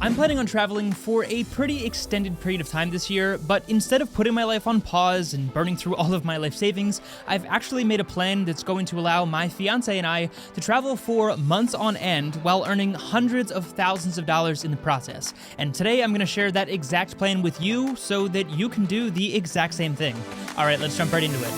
I'm planning on traveling for a pretty extended period of time this year, but instead of putting my life on pause and burning through all of my life savings, I've actually made a plan that's going to allow my fiancé and I to travel for months on end while earning hundreds of thousands of dollars in the process. And today I'm going to share that exact plan with you so that you can do the exact same thing. All right, let's jump right into it.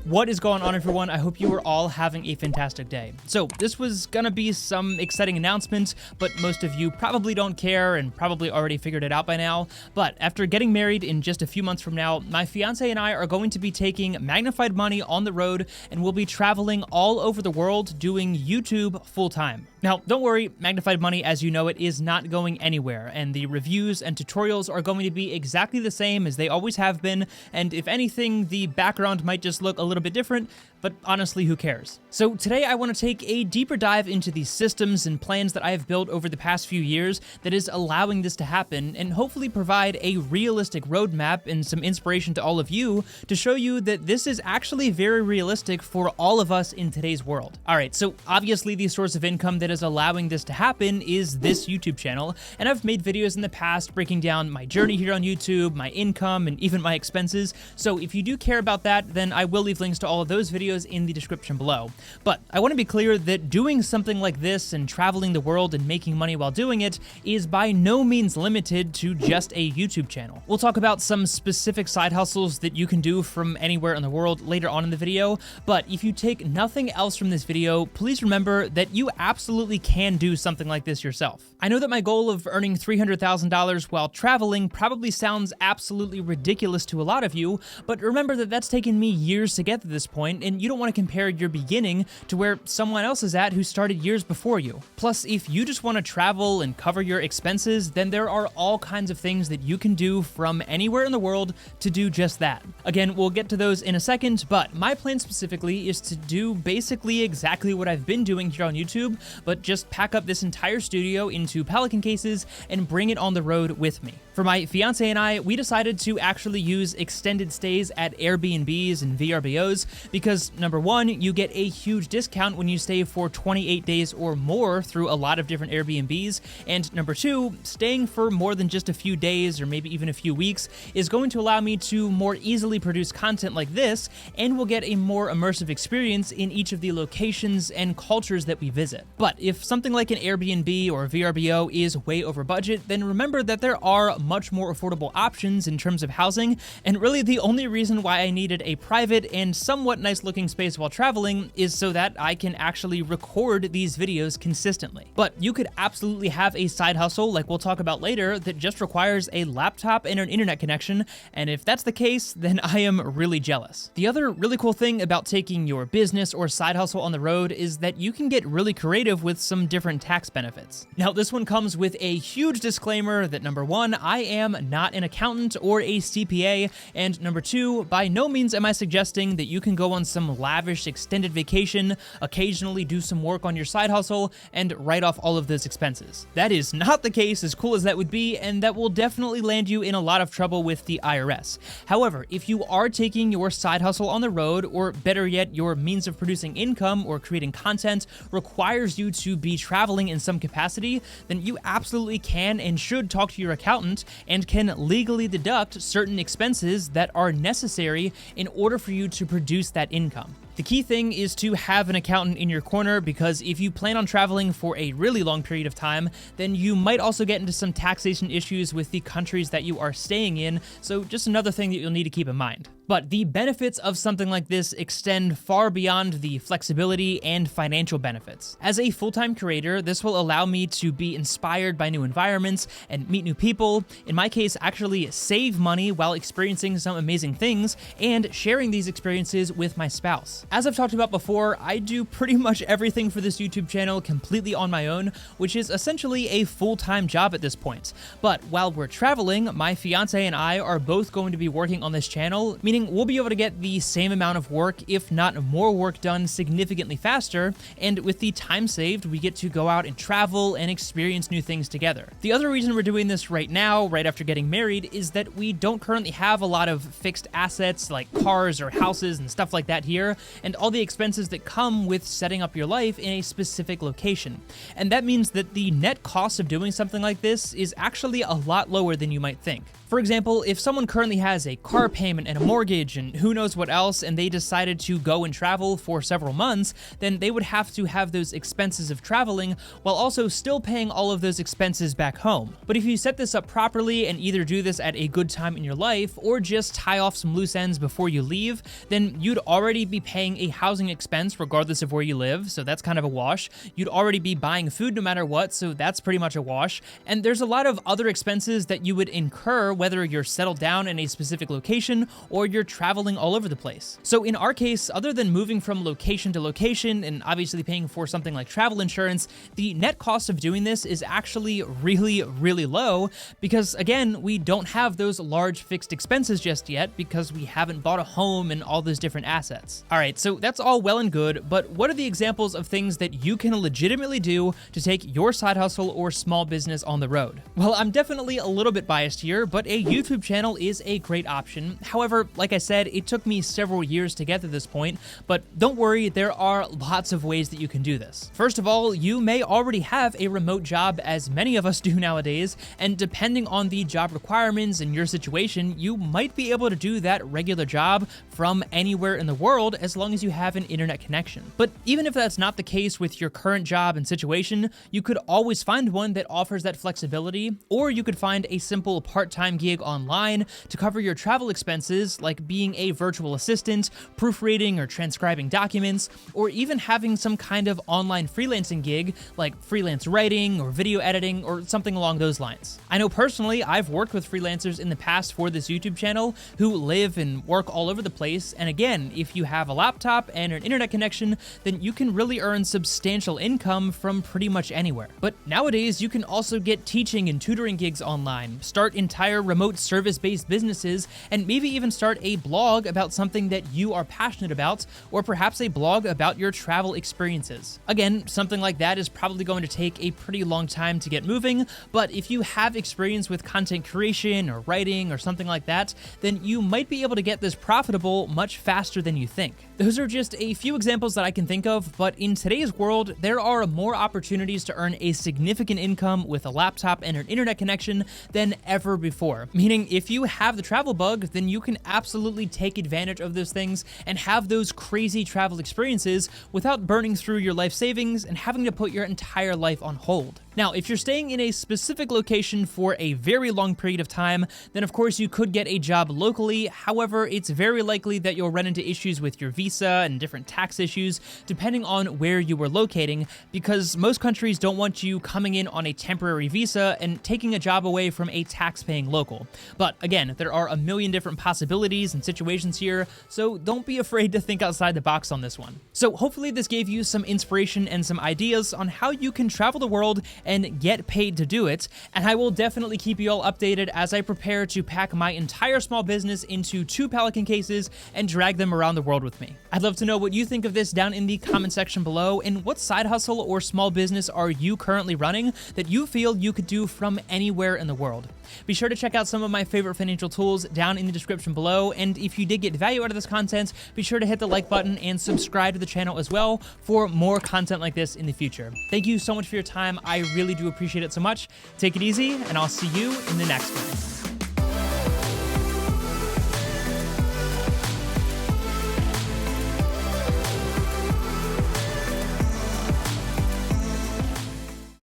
What is going on, everyone? I hope you are all having a fantastic day. So this was gonna be some exciting announcement, but most of you probably don't care and probably already figured it out by now. But after getting married in just a few months from now, my fiance and I are going to be taking Magnified Money on the road, and we'll be traveling all over the world doing YouTube full time. Now, don't worry, Magnified Money as you know it is not going anywhere, and the reviews and tutorials are going to be exactly the same as they always have been, and if anything, the background might just look a little bit different, but honestly, who cares? So today I want to take a deeper dive into the systems and plans that I have built over the past few years that is allowing this to happen, and hopefully provide a realistic roadmap and some inspiration to all of you to show you that this is actually very realistic for all of us in today's world. All right, so obviously the source of income that is allowing this to happen is this YouTube channel, and I've made videos in the past breaking down my journey here on YouTube, my income, and even my expenses, so if you do care about that, then I will leave links to all of those videos in the description below. But I want to be clear that doing something like this and traveling the world and making money while doing it is by no means limited to just a YouTube channel. We'll talk about some specific side hustles that you can do from anywhere in the world later on in the video, but if you take nothing else from this video, please remember that you absolutely can do something like this yourself. I know that my goal of earning $300,000 while traveling probably sounds absolutely ridiculous to a lot of you, but remember that that's taken me years to get to this point, and you don't want to compare your beginning to where someone else is at who started years before you. Plus, if you just want to travel and cover your expenses, then there are all kinds of things that you can do from anywhere in the world to do just that. Again, we'll get to those in a second, but my plan specifically is to do basically exactly what I've been doing here on YouTube, but just pack up this entire studio into Pelican cases and bring it on the road with me. For my fiance and I, we decided to actually use extended stays at Airbnbs and VRBOs because number one, you get a huge discount when you stay for 28 days or more through a lot of different Airbnbs, and number two, staying for more than just a few days or maybe even a few weeks is going to allow me to more easily produce content like this, and we'll get a more immersive experience in each of the locations and cultures that we visit. But if something like an Airbnb or VRBO is way over budget, then remember that there are much more affordable options in terms of housing, and really the only reason why I needed a private and somewhat nice looking space while traveling is so that I can actually record these videos consistently. But you could absolutely have a side hustle like we'll talk about later that just requires a laptop and an internet connection, and if that's the case, then I am really jealous. The other really cool thing about taking your business or side hustle on the road is that you can get really creative with some different tax benefits. Now, this one comes with a huge disclaimer that number one, I am not an accountant or a CPA, and number two, by no means am I suggesting that you can go on some lavish extended vacation, occasionally do some work on your side hustle, and write off all of those expenses. That is not the case, as cool as that would be, and that will definitely land you in a lot of trouble with the IRS. However, if you are taking your side hustle on the road, or better yet, your means of producing income or creating content requires you to be traveling in some capacity, then you absolutely can and should talk to your accountant and can legally deduct certain expenses that are necessary in order for you to produce that income. The key thing is to have an accountant in your corner, because if you plan on traveling for a really long period of time, then you might also get into some taxation issues with the countries that you are staying in, so just another thing that you'll need to keep in mind. But the benefits of something like this extend far beyond the flexibility and financial benefits. As a full-time creator, this will allow me to be inspired by new environments and meet new people, in my case actually save money while experiencing some amazing things, and sharing these experiences with my spouse. As I've talked about before, I do pretty much everything for this YouTube channel completely on my own, which is essentially a full-time job at this point. But while we're traveling, my fiance and I are both going to be working on this channel, meaning meaning we'll be able to get the same amount of work, if not more work done significantly faster, and with the time saved, we get to go out and travel and experience new things together. The other reason we're doing this right now, right after getting married, is that we don't currently have a lot of fixed assets like cars or houses and stuff like that here, and all the expenses that come with setting up your life in a specific location. And that means that the net cost of doing something like this is actually a lot lower than you might think. For example, if someone currently has a car payment and a mortgage and who knows what else, and they decided to go and travel for several months, then they would have to have those expenses of traveling while also still paying all of those expenses back home. But if you set this up properly and either do this at a good time in your life or just tie off some loose ends before you leave, then you'd already be paying a housing expense regardless of where you live, so that's kind of a wash. You'd already be buying food no matter what, so that's pretty much a wash. And there's a lot of other expenses that you would incur whether you're settled down in a specific location or you're traveling all over the place. So in our case, other than moving from location to location and obviously paying for something like travel insurance, the net cost of doing this is actually really, really low because, again, we don't have those large fixed expenses just yet because we haven't bought a home and all those different assets. All right, so that's all well and good, but what are the examples of things that you can legitimately do to take your side hustle or small business on the road? Well, I'm definitely a little bit biased here, but a YouTube channel is a great option. However, like I said, it took me several years to get to this point, but don't worry, there are lots of ways that you can do this. First of all, you may already have a remote job, as many of us do nowadays, and depending on the job requirements and your situation, you might be able to do that regular job from anywhere in the world as long as you have an internet connection. But even if that's not the case with your current job and situation, you could always find one that offers that flexibility, or you could find a simple part-time gig online to cover your travel expenses, like being a virtual assistant, proofreading or transcribing documents, or even having some kind of online freelancing gig like freelance writing or video editing or something along those lines. I know personally I've worked with freelancers in the past for this YouTube channel who live and work all over the place, and again, if you have a laptop and an internet connection, then you can really earn substantial income from pretty much anywhere. But nowadays, you can also get teaching and tutoring gigs online, start entire remote service-based businesses, and maybe even start a blog about something that you are passionate about, or perhaps a blog about your travel experiences. Again, something like that is probably going to take a pretty long time to get moving, but if you have experience with content creation or writing or something like that, then you might be able to get this profitable much faster than you think. Those are just a few examples that I can think of, but in today's world, there are more opportunities to earn a significant income with a laptop and an internet connection than ever before. Meaning, if you have the travel bug, then you can absolutely take advantage of those things and have those crazy travel experiences without burning through your life savings and having to put your entire life on hold. Now, if you're staying in a specific location for a very long period of time, then of course you could get a job locally. However, it's very likely that you'll run into issues with your visa and different tax issues depending on where you were locating, because most countries don't want you coming in on a temporary visa and taking a job away from a tax-paying local. But again, there are a million different possibilities and situations here, so don't be afraid to think outside the box on this one. So hopefully this gave you some inspiration and some ideas on how you can travel the world and get paid to do it, and I will definitely keep you all updated as I prepare to pack my entire small business into 2 Pelican cases and drag them around the world with me. I'd love to know what you think of this down in the comment section below, and what side hustle or small business are you currently running that you feel you could do from anywhere in the world. Be sure to check out some of my favorite financial tools down in the description below, and if you did get value out of this content, be sure to hit the like button and subscribe to the channel as well for more content like this in the future. Thank you so much for your time. I really do appreciate it so much. Take it easy, and I'll see you in the next one.